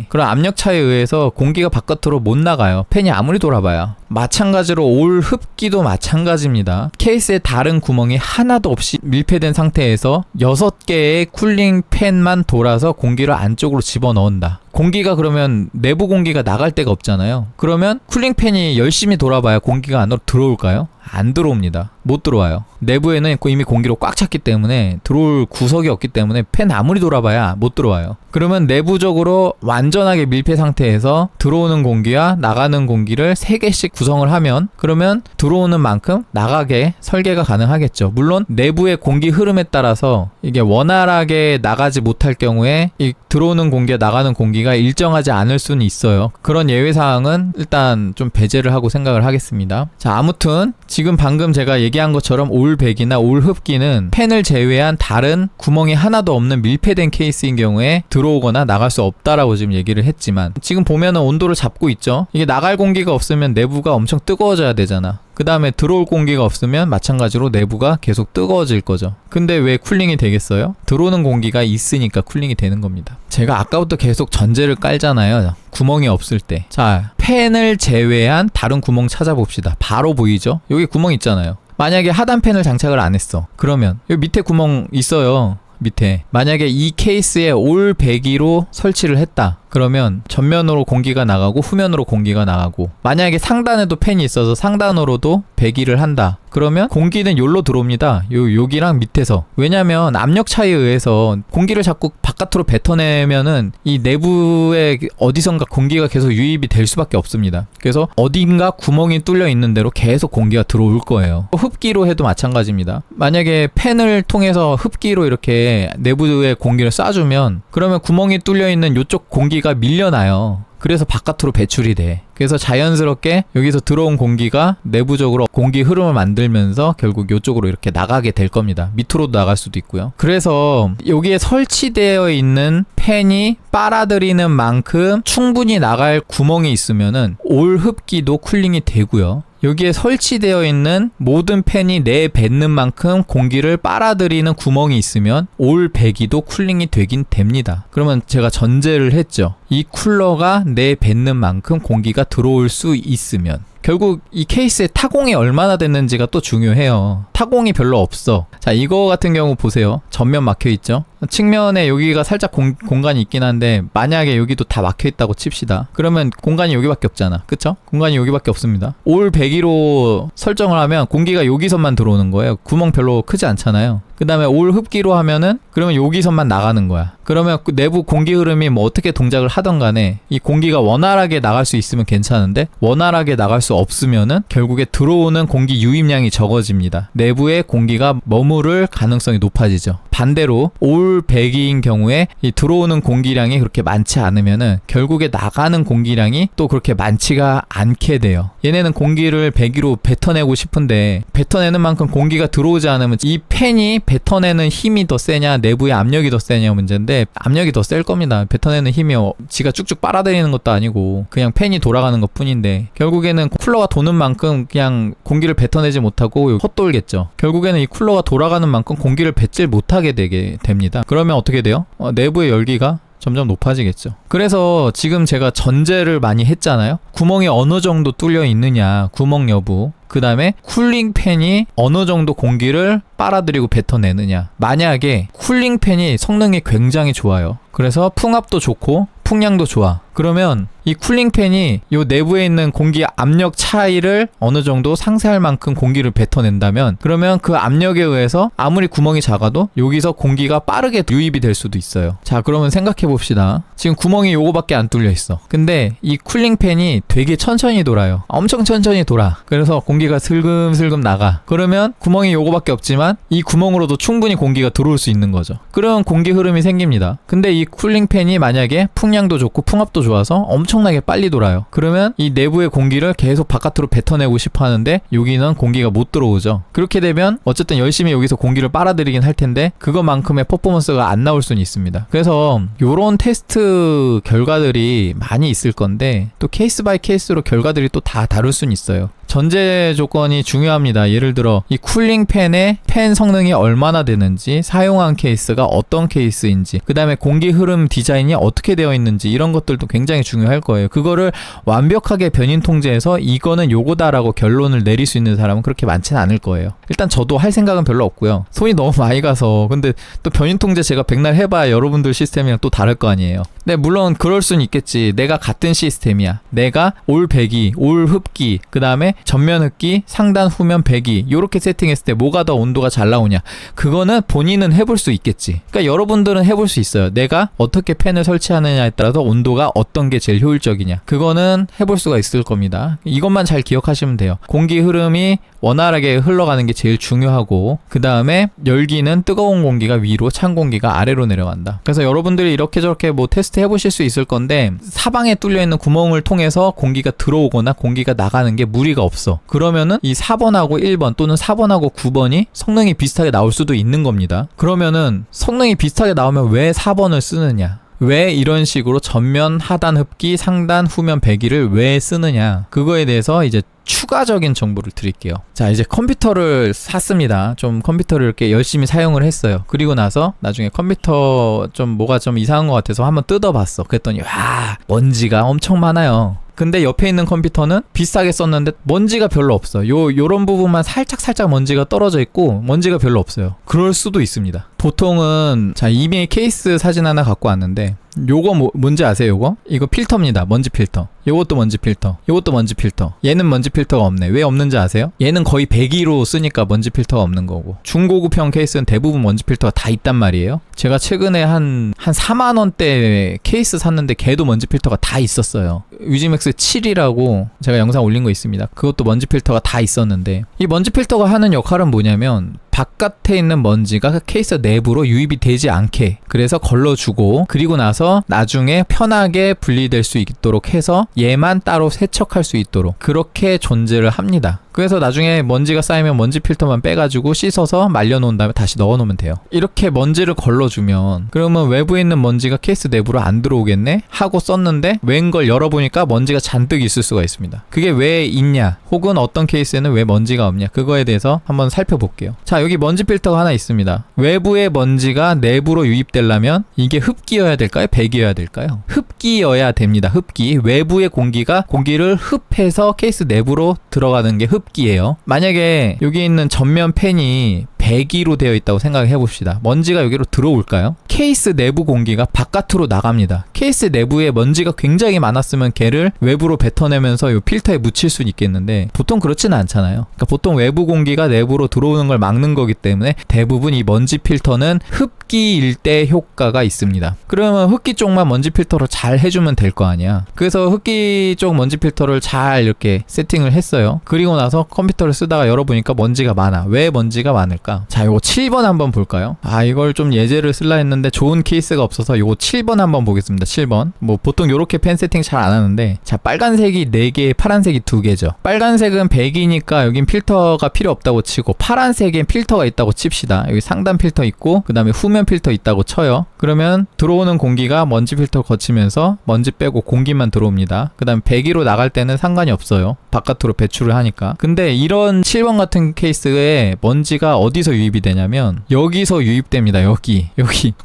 S1: 그런 압력 차에 의해서 공기가 바깥으로 못 나가요. 팬이 아무리 돌아봐야. 마찬가지로 올 흡기도 마찬가지입니다. 케이스에 다른 구멍이 하나도 없이 밀폐된 상태에서 6개의 쿨링 팬만 돌아서 공기를 안쪽으로 집어넣는다. 공기가 그러면 내부 공기가 나갈 데가 없잖아요. 그러면 쿨링 팬이 열심히 돌아봐야 공기가 안으로 들어올까요? 안 들어옵니다. 못 들어와요. 내부에는 이미 공기로 꽉 찼기 때문에 들어올 구석이 없기 때문에 팬 아무리 돌아봐야 못 들어와요. 그러면 내부적으로 완전하게 밀폐 상태에서 들어오는 공기와 나가는 공기를 3개씩 구성을 하면, 그러면 들어오는 만큼 나가게 설계가 가능하겠죠. 물론 내부의 공기 흐름에 따라서 이게 원활하게 나가지 못할 경우에 이 들어오는 공기와 나가는 공기가 일정하지 않을 수는 있어요. 그런 예외사항은 일단 좀 배제를 하고 생각을 하겠습니다. 자, 아무튼 지금 방금 제가 얘기한 것처럼 올 배기나 올 흡기는 팬을 제외한 다른 구멍이 하나도 없는 밀폐된 케이스인 경우에 들어오거나 나갈 수 없다라고 지금 얘기를 했지만, 지금 보면은 온도를 잡고 있죠. 이게 나갈 공기가 없으면 내부가 엄청 뜨거워져야 되잖아. 그 다음에 들어올 공기가 없으면 마찬가지로 내부가 계속 뜨거워질 거죠. 근데 왜 쿨링이 되겠어요? 들어오는 공기가 있으니까 쿨링이 되는 겁니다. 제가 아까부터 계속 전제를 깔잖아요. 구멍이 없을 때. 자, 팬을 제외한 다른 구멍 찾아봅시다. 바로 보이죠? 여기 구멍 있잖아요. 만약에 하단 팬을 장착을 안 했어. 그러면 여기 밑에 구멍 있어요. 밑에. 만약에 이 케이스에 올 배기로 설치를 했다. 그러면 전면으로 공기가 나가고 후면으로 공기가 나가고, 만약에 상단에도 팬이 있어서 상단으로도 배기를 한다. 그러면 공기는 여기로 들어옵니다. 여기랑 밑에서. 왜냐면 압력 차이에 의해서 공기를 자꾸 바깥으로 뱉어내면은 이 내부에 어디선가 공기가 계속 유입이 될 수밖에 없습니다. 그래서 어딘가 구멍이 뚫려 있는 대로 계속 공기가 들어올 거예요. 흡기로 해도 마찬가지입니다. 만약에 팬을 통해서 흡기로 이렇게 내부에 공기를 쏴주면, 그러면 구멍이 뚫려 있는 이쪽 공기가 밀려나요. 그래서 바깥으로 배출이 돼. 그래서 자연스럽게 여기서 들어온 공기가 내부적으로 공기 흐름을 만들면서 결국 이쪽으로 이렇게 나가게 될 겁니다. 밑으로도 나갈 수도 있고요. 그래서 여기에 설치되어 있는 팬이 빨아들이는 만큼 충분히 나갈 구멍이 있으면은 올 흡기도 쿨링이 되고요. 여기에 설치되어 있는 모든 팬이 내뱉는 만큼 공기를 빨아들이는 구멍이 있으면 올 배기도 쿨링이 되긴 됩니다. 그러면 제가 전제를 했죠. 이 쿨러가 내뱉는 만큼 공기가 들어올 수 있으면. 결국 이 케이스의 타공이 얼마나 됐는지가 또 중요해요. 타공이 별로 없어. 자, 이거 같은 경우 보세요. 전면 막혀 있죠. 측면에 여기가 살짝 공간이 있긴 한데 만약에 여기도 다 막혀 있다고 칩시다. 그러면 공간이 여기밖에 없잖아. 그쵸? 공간이 여기밖에 없습니다. 올 배기로 설정을 하면 공기가 여기선만 들어오는 거예요. 구멍 별로 크지 않잖아요. 그 다음에 올 흡기로 하면은 그러면 여기선만 나가는 거야. 그러면 그 내부 공기 흐름이 뭐 어떻게 동작을 하던 간에 이 공기가 원활하게 나갈 수 있으면 괜찮은데 원활하게 나갈 수 없으면은 결국에 들어오는 공기 유입량이 적어집니다. 내부에 공기가 머무를 가능성이 높아지죠. 반대로 올 배기인 경우에 이 들어오는 공기량이 그렇게 많지 않으면은 결국에 나가는 공기량이 또 그렇게 많지가 않게 돼요. 얘네는 공기를 배기로 뱉어내고 싶은데 뱉어내는 만큼 공기가 들어오지 않으면 이 팬이 뱉어내는 힘이 더 세냐 내부의 압력이 더 세냐 문제인데 압력이 더 셀 겁니다. 뱉어내는 힘이 지가 쭉쭉 빨아들이는 것도 아니고 그냥 팬이 돌아가는 것 뿐인데 결국에는 쿨러가 도는 만큼 그냥 공기를 뱉어내지 못하고 헛돌겠죠. 결국에는 이 쿨러가 돌아가는 만큼 공기를 뱉질 못하게 되게 됩니다. 그러면 어떻게 돼요? 내부의 열기가 점점 높아지겠죠. 그래서 지금 제가 전제를 많이 했잖아요. 구멍이 어느 정도 뚫려 있느냐, 구멍 여부. 그 다음에 쿨링팬이 어느 정도 공기를 빨아들이고 뱉어내느냐. 만약에 쿨링팬이 성능이 굉장히 좋아요. 그래서 풍압도 좋고 풍량도 좋아. 그러면 이 쿨링팬이 요 내부에 있는 공기 압력 차이를 어느 정도 상쇄할 만큼 공기를 뱉어낸다면 그러면 그 압력에 의해서 아무리 구멍이 작아도 여기서 공기가 빠르게 유입이 될 수도 있어요. 자, 그러면 생각해 봅시다. 지금 구멍이 요거밖에 안 뚫려 있어. 근데 이 쿨링팬이 되게 천천히 돌아요. 엄청 천천히 돌아. 그래서 공기가 슬금슬금 나가. 그러면 구멍이 요거밖에 없지만 이 구멍으로도 충분히 공기가 들어올 수 있는 거죠. 그런 공기 흐름이 생깁니다. 근데 이 쿨링팬이 만약에 풍량도 좋고 풍압도 좋아서 엄청나게 빨리 돌아요. 그러면 이 내부의 공기를 계속 바깥으로 뱉어내고 싶어 하는데 여기는 공기가 못 들어오죠. 그렇게 되면 어쨌든 열심히 여기서 공기를 빨아들이긴 할 텐데 그것만큼의 퍼포먼스가 안 나올 수는 있습니다. 그래서 요런 테스트 결과들이 많이 있을 건데 또 케이스 바이 케이스로 결과들이 또 다 다를 수는 있어요. 전제 조건이 중요합니다. 예를 들어 이 쿨링팬의 팬 성능이 얼마나 되는지, 사용한 케이스가 어떤 케이스인지, 그 다음에 공기 흐름 디자인이 어떻게 되어 있는지 이런 것들도 굉장히 중요할 거예요. 그거를 완벽하게 변인 통제해서 이거는 요거다라고 결론을 내릴 수 있는 사람은 그렇게 많지는 않을 거예요. 일단 저도 할 생각은 별로 없고요. 손이 너무 많이 가서. 근데 또 변인 통제 제가 백날 해봐야 여러분들 시스템이랑 또 다를 거 아니에요. 네, 물론 그럴 수는 있겠지. 내가 같은 시스템이야. 내가 올 배기, 올 흡기, 그 다음에 전면 흡기, 상단 후면 배기 요렇게 세팅했을 때 뭐가 더 온도가 잘 나오냐. 그거는 본인은 해볼 수 있겠지. 그러니까 여러분들은 해볼 수 있어요. 내가 어떻게 팬을 설치하느냐에 따라서 온도가 어떤 게 제일 효율적이냐. 그거는 해볼 수가 있을 겁니다. 이것만 잘 기억하시면 돼요. 공기 흐름이 원활하게 흘러가는 게 제일 중요하고 그 다음에 열기는 뜨거운 공기가 위로, 찬 공기가 아래로 내려간다. 그래서 여러분들이 이렇게 저렇게 뭐 테스트 해보실 수 있을 건데 사방에 뚫려있는 구멍을 통해서 공기가 들어오거나 공기가 나가는 게 무리가 없어. 그러면은 이 4번하고 1번 또는 4번하고 9번이 성능이 비슷하게 나올 수도 있는 겁니다. 그러면은 성능이 비슷하게 나오면 왜 4번을 쓰느냐? 왜 이런 식으로 전면, 하단 흡기, 상단, 후면 배기를 왜 쓰느냐? 그거에 대해서 이제 추가적인 정보를 드릴게요. 자, 이제 컴퓨터를 샀습니다. 좀 컴퓨터를 이렇게 열심히 사용을 했어요. 그리고 나서 나중에 컴퓨터 좀 뭐가 좀 이상한 것 같아서 한번 뜯어봤어. 그랬더니 와, 먼지가 엄청 많아요. 근데 옆에 있는 컴퓨터는 비싸게 썼는데 먼지가 별로 없어. 요런 부분만 살짝 먼지가 떨어져 있고 먼지가 별로 없어요. 그럴 수도 있습니다. 보통은 자, 이미 케이스 사진 하나 갖고 왔는데 요거 뭔지 아세요? 요거? 이거 필터입니다. 먼지 필터. 요것도 먼지 필터. 요것도 먼지 필터. 얘는 먼지 필터가 없네. 왜 없는지 아세요? 얘는 거의 배기로 쓰니까 먼지 필터가 없는 거고. 중고급형 케이스는 대부분 먼지 필터가 다 있단 말이에요. 제가 최근에 한 4만 원대 케이스 샀는데 걔도 먼지 필터가 다 있었어요. 유지맥스 7이라고 제가 영상 올린 거 있습니다. 그것도 먼지 필터가 다 있었는데 이 먼지 필터가 하는 역할은 뭐냐면 바깥에 있는 먼지가 케이스 내부로 유입이 되지 않게 그래서 걸러주고 그리고 나서 나중에 편하게 분리될 수 있도록 해서 얘만 따로 세척할 수 있도록 그렇게 존재를 합니다. 그래서 나중에 먼지가 쌓이면 먼지 필터만 빼가지고 씻어서 말려놓은 다음에 다시 넣어놓으면 돼요. 이렇게 먼지를 걸러주면 그러면 외부에 있는 먼지가 케이스 내부로 안 들어오겠네? 하고 썼는데 웬걸 열어보니까 먼지가 잔뜩 있을 수가 있습니다. 그게 왜 있냐? 혹은 어떤 케이스에는 왜 먼지가 없냐? 그거에 대해서 한번 살펴볼게요. 자, 여기 먼지 필터가 하나 있습니다. 외부의 먼지가 내부로 유입되려면 이게 흡기여야 될까요? 배기여야 될까요? 흡기여야 됩니다. 흡기. 외부의 공기를 흡해서 케이스 내부로 들어가는 게 흡기예요. 만약에 여기 있는 전면 팬이 배기로 되어 있다고 생각해 봅시다. 먼지가 여기로 들어올까요? 케이스 내부 공기가 바깥으로 나갑니다. 케이스 내부에 먼지가 굉장히 많았으면 걔를 외부로 뱉어내면서 이 필터에 묻힐 수는 있겠는데 보통 그렇지는 않잖아요. 그러니까 보통 외부 공기가 내부로 들어오는 걸 막는 거기 때문에 대부분 이 먼지 필터는 흡기 일대 효과가 있습니다. 그러면 흡기 쪽만 먼지 필터를 잘 해주면 될 거 아니야. 그래서 흡기 쪽 먼지 필터를 잘 이렇게 세팅을 했어요. 그리고 나서 컴퓨터를 쓰다가 열어보니까 먼지가 많아. 왜 먼지가 많을까? 자, 요거 7번 한번 볼까요? 이걸 좀 예제를 쓸라 했는데 좋은 케이스가 없어서 요거 7번 한번 보겠습니다. 7번. 뭐 보통 요렇게 펜 세팅 잘 안 하는데, 자, 빨간색이 4개, 파란색이 2개죠. 빨간색은 배기니까 여긴 필터가 필요 없다고 치고, 파란색엔 필터가 있다고 칩시다. 여기 상단 필터 있고 그 다음에 후면 필터 있다고 쳐요. 그러면 들어오는 공기가 먼지 필터 거치면서 먼지 빼고 공기만 들어옵니다. 그 다음에 배기로 나갈 때는 상관이 없어요. 바깥으로 배출을 하니까. 근데 이런 7번 같은 케이스에 먼지가 어디서 유입이 되냐면 여기서 유입됩니다. 여기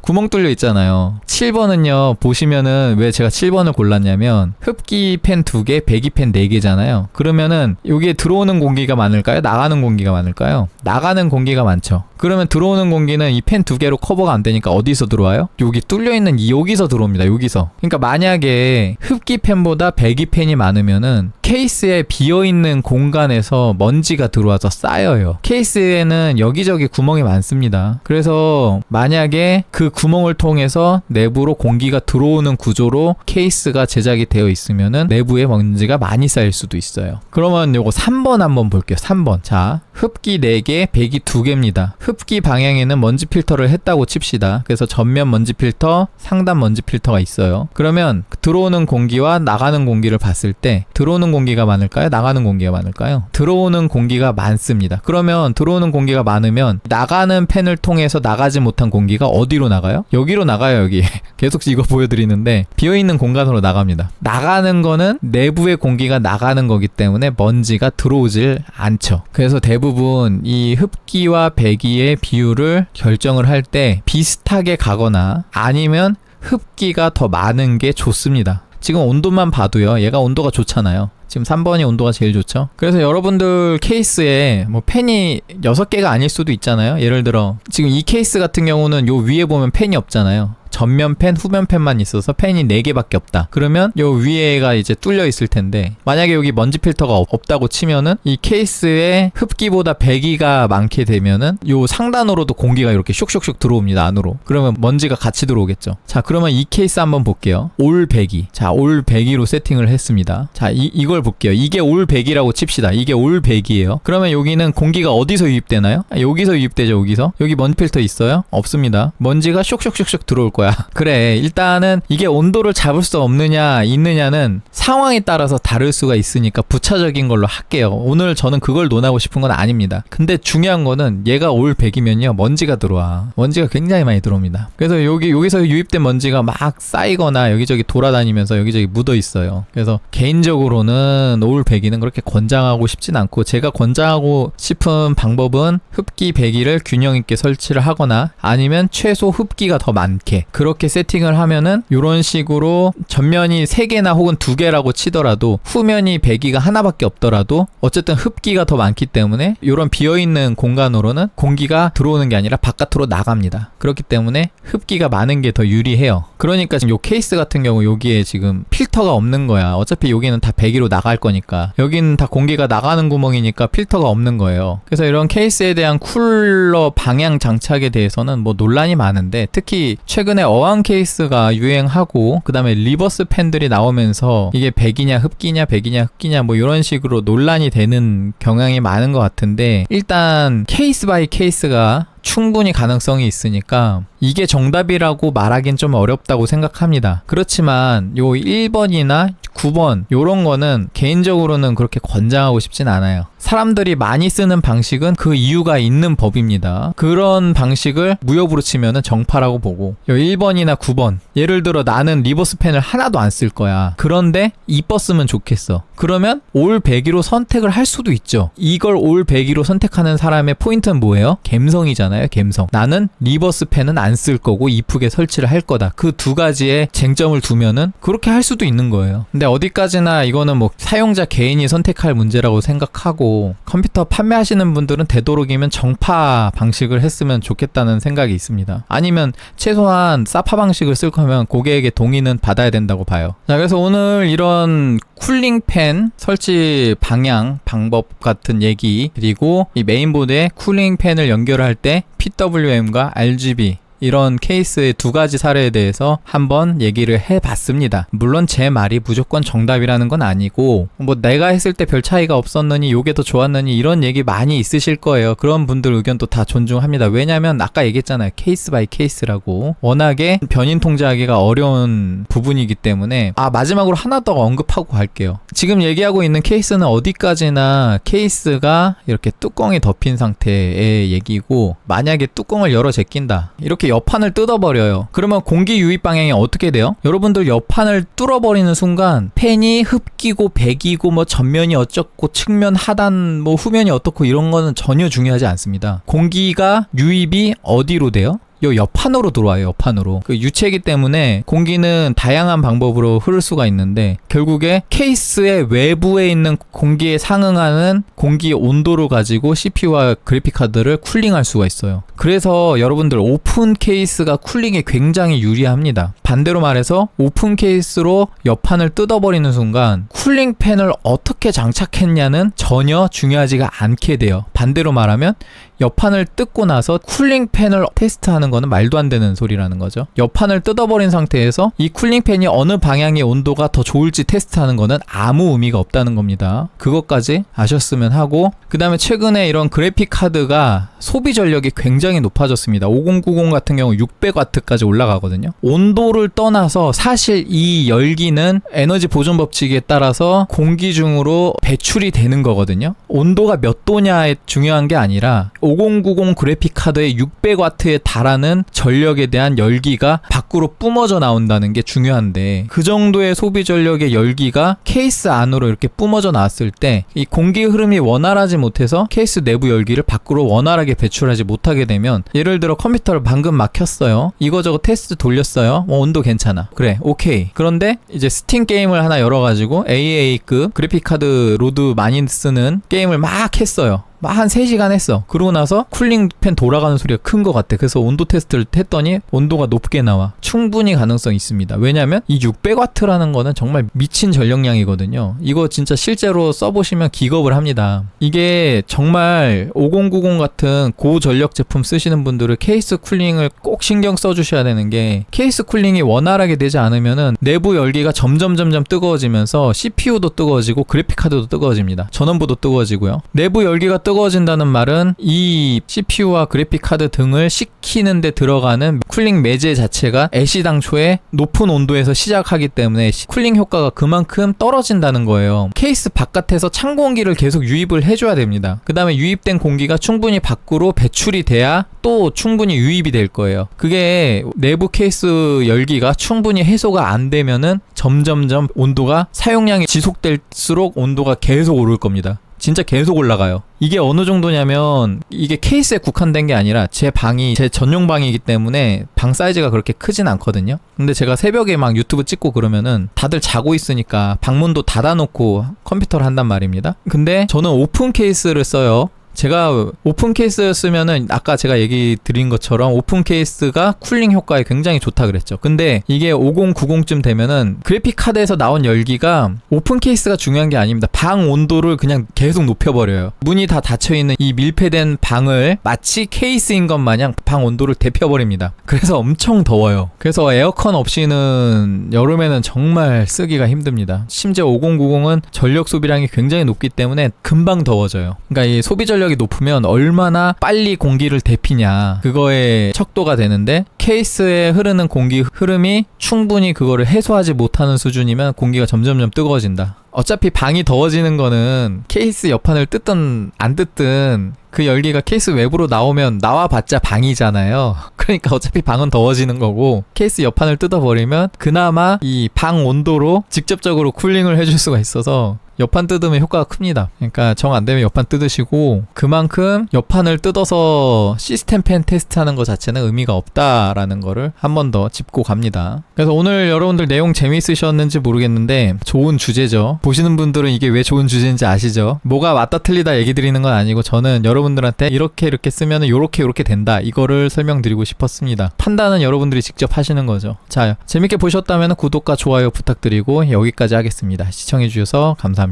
S1: 구멍 뚫려 있잖아요. 7번은요 보시면은 왜 제가 7번을 골랐냐면 흡기 팬 2개, 배기 팬 4개잖아요. 그러면은 여기에 들어오는 공기가 많을까요? 나가는 공기가 많을까요? 나가는 공기가 많죠. 그러면 들어오는 공기는 이 팬 2개로 커버가 안 되니까 어디서 들어와요? 여기 뚫려 있는 여기서 들어옵니다. 여기서. 그러니까 만약에 흡기 팬보다 배기 팬이 많으면은 케이스에 비어있는 공간에서 먼지가 들어와서 쌓여요. 케이스에는 여기저기 구멍이 많습니다. 그래서 만약에 그 구멍을 통해서 내부로 공기가 들어오는 구조로 케이스가 제작이 되어 있으면은 내부에 먼지가 많이 쌓일 수도 있어요. 그러면 요거 3번 한번 볼게요. 3번. 자, 흡기 4개, 배기 2개입니다. 흡기 방향에는 먼지 필터를 했다고 칩시다. 그래서 전면 먼지 필터, 상단 먼지 필터가 있어요. 그러면 들어오는 공기와 나가는 공기를 봤을 때 들어오는 공기가 많을까요? 나가는 공기가 많을까요? 들어오는 공기가 많습니다. 그러면 들어오는 공기가 많으면 나가는 팬을 통해서 나가지 못한 공기가 어디로 나가요? 여기로 나가요. 여기. 계속 이거 보여드리는데 비어있는 공간으로 나갑니다. 나가는 거는 내부의 공기가 나가는 거기 때문에 먼지가 들어오질 않죠. 그래서 대부분 이 흡기와 배기의 비율을 결정을 할 때 비슷하게 가거나 아니면 흡기가 더 많은 게 좋습니다. 지금 온도만 봐도요. 얘가 온도가 좋잖아요. 지금 3번이 온도가 제일 좋죠. 그래서 여러분들 케이스에 뭐 팬이 6개가 아닐 수도 있잖아요. 예를 들어 지금 이 케이스 같은 경우는 요 위에 보면 팬이 없잖아요. 전면 팬, 후면 팬만 있어서 팬이 4개밖에 없다. 그러면 요 위에가 이제 뚫려 있을 텐데 만약에 여기 먼지 필터가 없다고 치면은 이 케이스에 흡기보다 배기가 많게 되면은 요 상단으로도 공기가 이렇게 슉슉슉 들어옵니다. 안으로. 그러면 먼지가 같이 들어오겠죠. 자, 그러면 이 케이스 한번 볼게요. 올 배기. 자, 올 배기로 세팅을 했습니다. 자, 이걸 볼게요. 이게 올 배기라고 칩시다. 이게 올 배기예요. 그러면 여기는 공기가 어디서 유입되나요? 여기서 유입되죠. 여기서. 여기 먼지 필터 있어요? 없습니다. 먼지가 슉슉슉슉 들어올 거야. 그래, 일단은 이게 온도를 잡을 수 없느냐 있느냐는 상황에 따라서 다를 수가 있으니까 부차적인 걸로 할게요. 오늘 저는 그걸 논하고 싶은 건 아닙니다. 근데 중요한 거는 얘가 올 100이면요 먼지가 들어와. 먼지가 굉장히 많이 들어옵니다. 그래서 여기서 유입된 먼지가 막 쌓이거나 여기저기 돌아다니면서 여기저기 묻어 있어요. 그래서 개인적으로는 올 100이는 그렇게 권장하고 싶진 않고, 제가 권장하고 싶은 방법은 흡기 배기를 균형 있게 설치를 하거나 아니면 최소 흡기가 더 많게 그렇게 세팅을 하면은 이런 식으로 전면이 3개나 혹은 2개라고 치더라도 후면이 배기가 하나밖에 없더라도 어쨌든 흡기가 더 많기 때문에 이런 비어있는 공간으로는 공기가 들어오는 게 아니라 바깥으로 나갑니다. 그렇기 때문에 흡기가 많은 게 더 유리해요. 그러니까 지금 요 케이스 같은 경우 여기에 지금 필터가 없는 거야. 어차피 여기는 다 배기로 나갈 거니까, 여기는 다 공기가 나가는 구멍이니까 필터가 없는 거예요. 그래서 이런 케이스에 대한 쿨러 방향 장착에 대해서는 뭐 논란이 많은데, 특히 최근에 어항 케이스가 유행하고 그 다음에 리버스 팬들이 나오면서 이게 배기냐 흡기냐 배기냐 흡기냐 뭐 이런 식으로 논란이 되는 경향이 많은 것 같은데, 일단 케이스 바이 케이스가 충분히 가능성이 있으니까 이게 정답이라고 말하긴 좀 어렵다고 생각합니다. 그렇지만 요 1번이나 9번 요런 거는 개인적으로는 그렇게 권장하고 싶진 않아요. 사람들이 많이 쓰는 방식은 그 이유가 있는 법입니다. 그런 방식을 무협으로 치면은 정파라고 보고, 요 1번이나 9번, 예를 들어 나는 리버스 펜을 하나도 안 쓸 거야. 그런데 이뻤으면 좋겠어. 그러면 올 100기로 선택을 할 수도 있죠. 이걸 올 100기로 선택하는 사람의 포인트는 뭐예요? 갬성이잖아요. 갬성. 나는 리버스 펜은 안 쓸 거고 이쁘게 설치를 할 거다. 그 두 가지에 쟁점을 두면은 그렇게 할 수도 있는 거예요. 근데 어디까지나 이거는 뭐 사용자 개인이 선택할 문제라고 생각하고, 컴퓨터 판매하시는 분들은 되도록이면 정파 방식을 했으면 좋겠다는 생각이 있습니다. 아니면 최소한 사파 방식을 쓸 거면 고객에게 동의는 받아야 된다고 봐요. 자, 그래서 오늘 이런 쿨링팬 설치 방향 방법 같은 얘기, 그리고 이 메인보드에 쿨링팬을 연결할 때 PWM과 RGB 이런 케이스의 두 가지 사례에 대해서 한번 얘기를 해봤습니다. 물론 제 말이 무조건 정답이라는 건 아니고, 뭐 내가 했을 때 별 차이가 없었느니 요게 더 좋았느니 이런 얘기 많이 있으실 거예요. 그런 분들 의견도 다 존중합니다. 왜냐면 아까 얘기했잖아요. 케이스 바이 케이스라고. 워낙에 변인 통제하기가 어려운 부분이기 때문에. 마지막으로 하나 더 언급하고 갈게요. 지금 얘기하고 있는 케이스는 어디까지나 케이스가 이렇게 뚜껑이 덮인 상태의 얘기고, 만약에 뚜껑을 열어 제낀다, 이렇게 옆판을 뜯어버려요. 그러면 공기 유입 방향이 어떻게 돼요? 여러분들 옆판을 뚫어버리는 순간 팬이 흡기고 배기고 뭐 전면이 어쩌고 측면 하단 뭐 후면이 어떻고 이런 거는 전혀 중요하지 않습니다. 공기가 유입이 어디로 돼요? 요 옆판으로 들어와요. 옆판으로. 그 유체이기 때문에 공기는 다양한 방법으로 흐를 수가 있는데, 결국에 케이스의 외부에 있는 공기에 상응하는 공기 온도를 가지고 CPU와 그래픽카드를 쿨링할 수가 있어요. 그래서 여러분들 오픈 케이스가 쿨링에 굉장히 유리합니다. 반대로 말해서 오픈 케이스로 옆판을 뜯어버리는 순간 쿨링 팬을 어떻게 장착했냐는 전혀 중요하지가 않게 돼요. 반대로 말하면 옆판을 뜯고 나서 쿨링 팬을 테스트하는 거는 말도 안 되는 소리라는 거죠. 옆판을 뜯어버린 상태에서 이 쿨링 팬이 어느 방향의 온도가 더 좋을지 테스트하는 거는 아무 의미가 없다는 겁니다. 그것까지 아셨으면 하고, 그 다음에 최근에 이런 그래픽 카드가 소비 전력이 굉장히 높아졌습니다. 5090 같은 경우 600W까지 올라가거든요. 온도를 떠나서 사실 이 열기는 에너지 보존 법칙에 따라서 공기 중으로 배출이 되는 거거든요. 온도가 몇 도냐에 중요한 게 아니라 5090 그래픽 카드의 600W에 달하는 전력에 대한 열기가 밖으로 뿜어져 나온다는 게 중요한데, 그 정도의 소비 전력의 열기가 케이스 안으로 이렇게 뿜어져 나왔을 때 이 공기 흐름이 원활하지 못해서 케이스 내부 열기를 밖으로 원활하게 배출하지 못하게 되면, 예를 들어 컴퓨터를 방금 막 켰어요. 이거저거 테스트 돌렸어요. 온도 괜찮아. 그래, 오케이. 그런데 이제 스팀 게임을 하나 열어가지고 AAA급 그래픽카드 로드 많이 쓰는 게임을 막 했어요. 한 3시간 했어. 그러고 나서 쿨링 팬 돌아가는 소리가 큰 것 같아. 그래서 온도 테스트를 했더니 온도가 높게 나와. 충분히 가능성이 있습니다. 왜냐면 이 600W라는 거는 정말 미친 전력량이거든요. 이거 진짜 실제로 써보시면 기겁을 합니다. 이게 정말 5090 같은 고전력 제품 쓰시는 분들은 케이스 쿨링을 꼭 신경 써주셔야 되는 게, 케이스 쿨링이 원활하게 되지 않으면은 내부 열기가 점점 뜨거워지면서 CPU도 뜨거워지고 그래픽카드도 뜨거워집니다. 전원부도 뜨거워지고요. 내부 열기가 뜨거워진다는 말은 이 CPU와 그래픽카드 등을 식히는 데 들어가는 쿨링 매제 자체가 애시당초에 높은 온도에서 시작하기 때문에 쿨링 효과가 그만큼 떨어진다는 거예요. 케이스 바깥에서 찬 공기를 계속 유입을 해줘야 됩니다. 그 다음에 유입된 공기가 충분히 밖으로 배출이 돼야 또 충분히 유입이 될 거예요. 그게 내부 케이스 열기가 충분히 해소가 안 되면은 점점점 온도가, 사용량이 지속될수록 온도가 계속 오를 겁니다. 진짜 계속 올라가요. 이게 어느 정도냐면, 이게 케이스에 국한된 게 아니라 제 방이 제 전용 방이기 때문에 방 사이즈가 그렇게 크진 않거든요. 근데 제가 새벽에 막 유튜브 찍고 그러면은 다들 자고 있으니까 방문도 닫아놓고 컴퓨터를 한단 말입니다. 근데 저는 오픈 케이스를 써요. 제가 오픈 케이스였으면은 아까 제가 얘기 드린 것처럼 오픈 케이스가 쿨링 효과에 굉장히 좋다 그랬죠. 근데 이게 5090쯤 되면은 그래픽 카드에서 나온 열기가 오픈 케이스가 중요한 게 아닙니다. 방 온도를 그냥 계속 높여버려요. 문이 다 닫혀있는 이 밀폐된 방을 마치 케이스인 것 마냥 방 온도를 데펴버립니다. 그래서 엄청 더워요. 그래서 에어컨 없이는 여름에는 정말 쓰기가 힘듭니다. 심지어 5090은 전력 소비량이 굉장히 높기 때문에 금방 더워져요. 그러니까 이 소비 전력 전력이 높으면 얼마나 빨리 공기를 데피냐 그거에 척도가 되는데, 케이스에 흐르는 공기 흐름이 충분히 그거를 해소하지 못하는 수준이면 공기가 점점점 뜨거워진다. 어차피 방이 더워지는 거는 케이스 옆판을 뜯든 안 뜯든 그 열기가 케이스 외부로 나오면 나와봤자 방이잖아요. 그러니까 어차피 방은 더워지는 거고, 케이스 옆판을 뜯어버리면 그나마 이 방 온도로 직접적으로 쿨링을 해줄 수가 있어서 옆판 뜯으면 효과가 큽니다. 그러니까 정 안 되면 옆판 뜯으시고, 그만큼 옆판을 뜯어서 시스템 팬 테스트하는 것 자체는 의미가 없다라는 거를 한 번 더 짚고 갑니다. 그래서 오늘 여러분들 내용 재미있으셨는지 모르겠는데 좋은 주제죠. 보시는 분들은 이게 왜 좋은 주제인지 아시죠? 뭐가 맞다 틀리다 얘기 드리는 건 아니고, 저는 여러분들한테 이렇게 쓰면 요렇게 된다, 이거를 설명드리고 싶었습니다. 판단은 여러분들이 직접 하시는 거죠. 자, 재밌게 보셨다면 구독과 좋아요 부탁드리고 여기까지 하겠습니다. 시청해주셔서 감사합니다.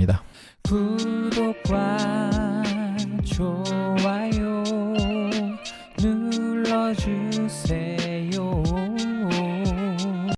S1: 구독과 좋아요